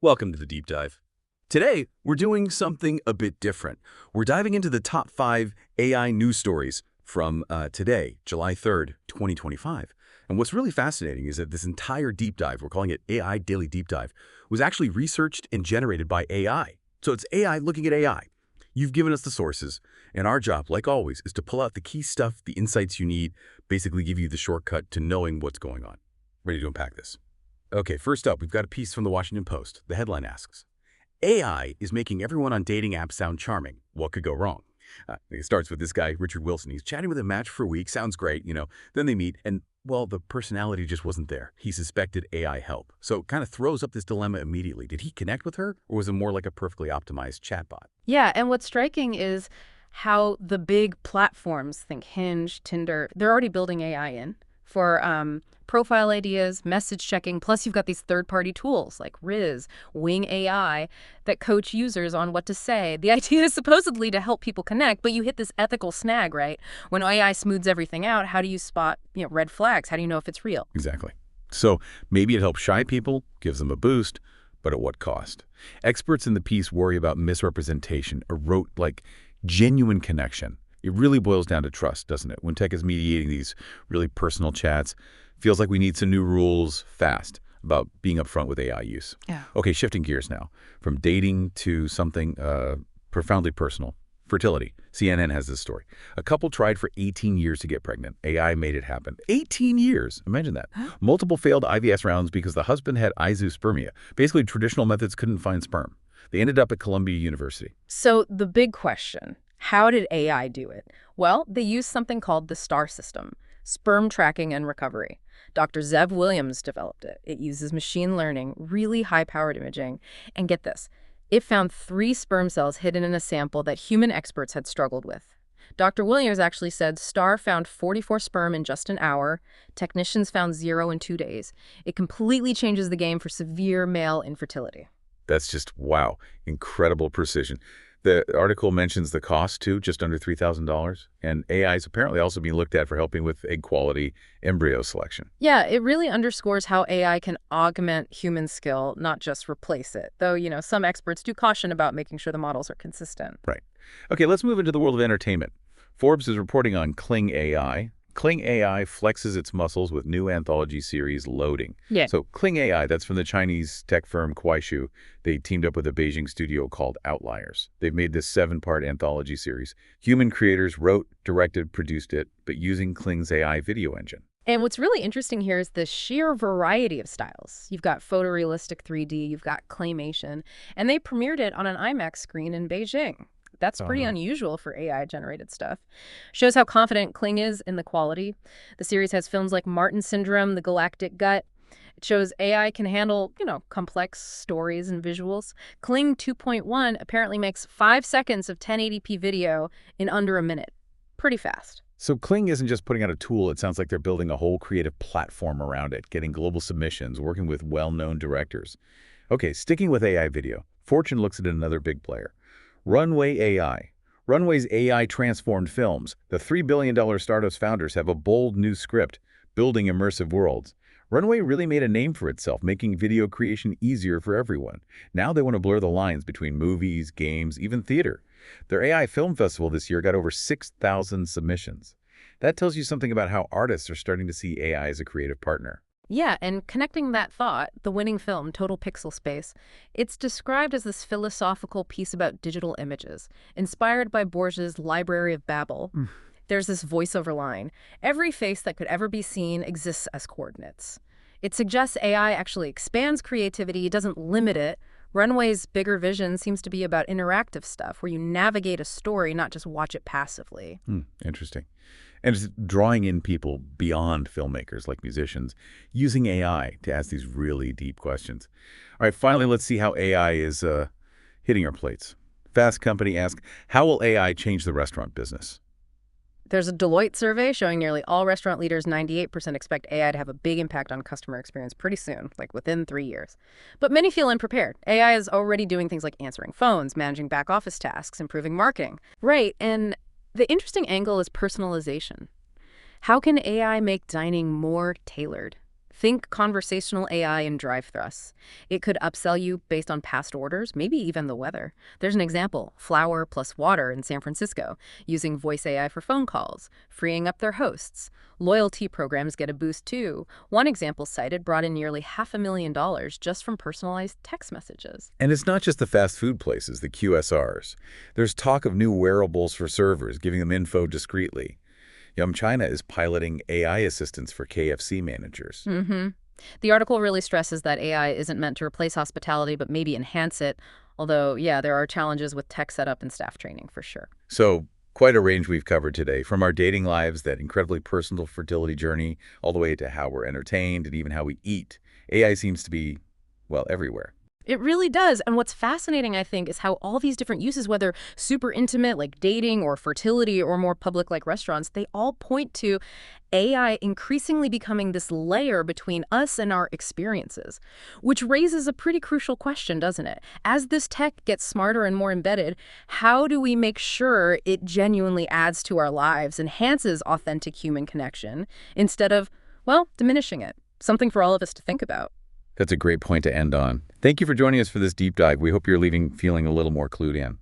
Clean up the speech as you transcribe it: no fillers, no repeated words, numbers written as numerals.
Welcome to the Deep Dive. Today, we're doing something a bit different. We're diving into the top 5 AI news stories from today, July 3rd, 2025. And what's really fascinating is that this entire deep dive, we're calling it AI Daily Deep Dive, was actually researched and generated by AI. So it's AI looking at AI. You've given us the sources, and our job, like always, is to pull out the key stuff, the insights you need, basically give you the shortcut to knowing what's going on. Ready to unpack this? Okay, first up, we've got a piece from the Washington Post. The headline asks, AI is making everyone on dating apps sound charming. What could go wrong? It starts with this guy, Richard Wilson. He's chatting with a match for a week. Sounds great, Then they meet, and, well, the personality just wasn't there. He suspected AI help. So it kind of throws up this dilemma immediately. Did he connect with her, or was it more like a perfectly optimized chatbot? Yeah, and what's striking is how the big platforms, think Hinge, Tinder, they're already building AI in for profile ideas, message checking. Plus, you've got these third-party tools like Rizz, Wing AI that coach users on what to say. The idea is supposedly to help people connect, but you hit this ethical snag, right? When AI smooths everything out, how do you spot, red flags? How do you know if it's real? Exactly. So maybe it helps shy people, gives them a boost, but at what cost? Experts in the piece worry about misrepresentation, erode genuine connection. It really boils down to trust, doesn't it? When tech is mediating these really personal chats, feels like we need some new rules fast about being upfront with AI use. Yeah. Okay, shifting gears now from dating to something profoundly personal. Fertility. CNN has this story. A couple tried for 18 years to get pregnant. AI made it happen. 18 years. Imagine that. Multiple failed IVF rounds because the husband had isospermia. Basically, traditional methods couldn't find sperm. They ended up at Columbia University. So the big question, how did AI do it? Well, they used something called the STAR system, sperm tracking and recovery. Dr. Zev Williams developed it. It uses machine learning, really high-powered imaging. And get this, it found 3 sperm cells hidden in a sample that human experts had struggled with. Dr. Williams actually said STAR found 44 sperm in just an hour. Technicians found 0 in 2 days. It completely changes the game for severe male infertility. That's just, wow, incredible precision. The article mentions the cost, too, just under $3,000. And AI is apparently also being looked at for helping with egg quality embryo selection. Yeah, it really underscores how AI can augment human skill, not just replace it. Though, some experts do caution about making sure the models are consistent. Right. Okay, let's move into the world of entertainment. Forbes is reporting on Kling AI. Kling AI flexes its muscles with new anthology series Loading. Yeah. So Kling AI, that's from the Chinese tech firm Kuaishou. They teamed up with a Beijing studio called Outliers. They've made this 7-part anthology series. Human creators wrote, directed, produced it, but using Kling's AI video engine. And what's really interesting here is the sheer variety of styles. You've got photorealistic 3D, you've got claymation, and they premiered it on an IMAX screen in Beijing. That's pretty unusual for AI-generated stuff. Shows how confident Kling is in the quality. The series has films like Martin Syndrome, The Galactic Gut. It shows AI can handle, complex stories and visuals. Kling 2.1 apparently makes 5 seconds of 1080p video in under a minute. Pretty fast. So Kling isn't just putting out a tool. It sounds like they're building a whole creative platform around it, getting global submissions, working with well-known directors. Okay, sticking with AI video, Fortune looks at another big player. Runway AI. Runway's AI-transformed films. The $3 billion startup's founders have a bold new script, building immersive worlds. Runway really made a name for itself, making video creation easier for everyone. Now they want to blur the lines between movies, games, even theater. Their AI Film Festival this year got over 6,000 submissions. That tells you something about how artists are starting to see AI as a creative partner. Yeah, and connecting that thought, the winning film, Total Pixel Space, it's described as this philosophical piece about digital images, inspired by Borges' Library of Babel. There's this voiceover line, every face that could ever be seen exists as coordinates. It suggests AI actually expands creativity, it doesn't limit it. Runway's bigger vision seems to be about interactive stuff, where you navigate a story, not just watch it passively. Interesting. And it's drawing in people beyond filmmakers like musicians, using AI to ask these really deep questions. All right, finally, let's see how AI is hitting our plates. Fast Company asks, how will AI change the restaurant business? There's a Deloitte survey showing nearly all restaurant leaders, 98%, expect AI to have a big impact on customer experience pretty soon, like within 3 years. But many feel unprepared. AI is already doing things like answering phones, managing back office tasks, improving marketing. Right, and the interesting angle is personalization. How can AI make dining more tailored? Think conversational AI in drive-thrus. It could upsell you based on past orders, maybe even the weather. There's an example, flour plus water in San Francisco, using voice AI for phone calls, freeing up their hosts. Loyalty programs get a boost too. One example cited brought in nearly $500,000 just from personalized text messages. And it's not just the fast food places, the QSRs. There's talk of new wearables for servers, giving them info discreetly. Yum China is piloting AI assistants for KFC managers. The article really stresses that AI isn't meant to replace hospitality, but maybe enhance it. Although, yeah, there are challenges with tech setup and staff training for sure. So, quite a range we've covered today, from our dating lives, that incredibly personal fertility journey, all the way to how we're entertained and even how we eat. AI seems to be, well, everywhere. It really does. And what's fascinating, I think, is how all these different uses, whether super intimate like dating or fertility or more public like restaurants, they all point to AI increasingly becoming this layer between us and our experiences, which raises a pretty crucial question, doesn't it? As this tech gets smarter and more embedded, how do we make sure it genuinely adds to our lives, enhances authentic human connection, instead of, well, diminishing it? Something for all of us to think about. That's a great point to end on. Thank you for joining us for this deep dive. We hope you're leaving feeling a little more clued in.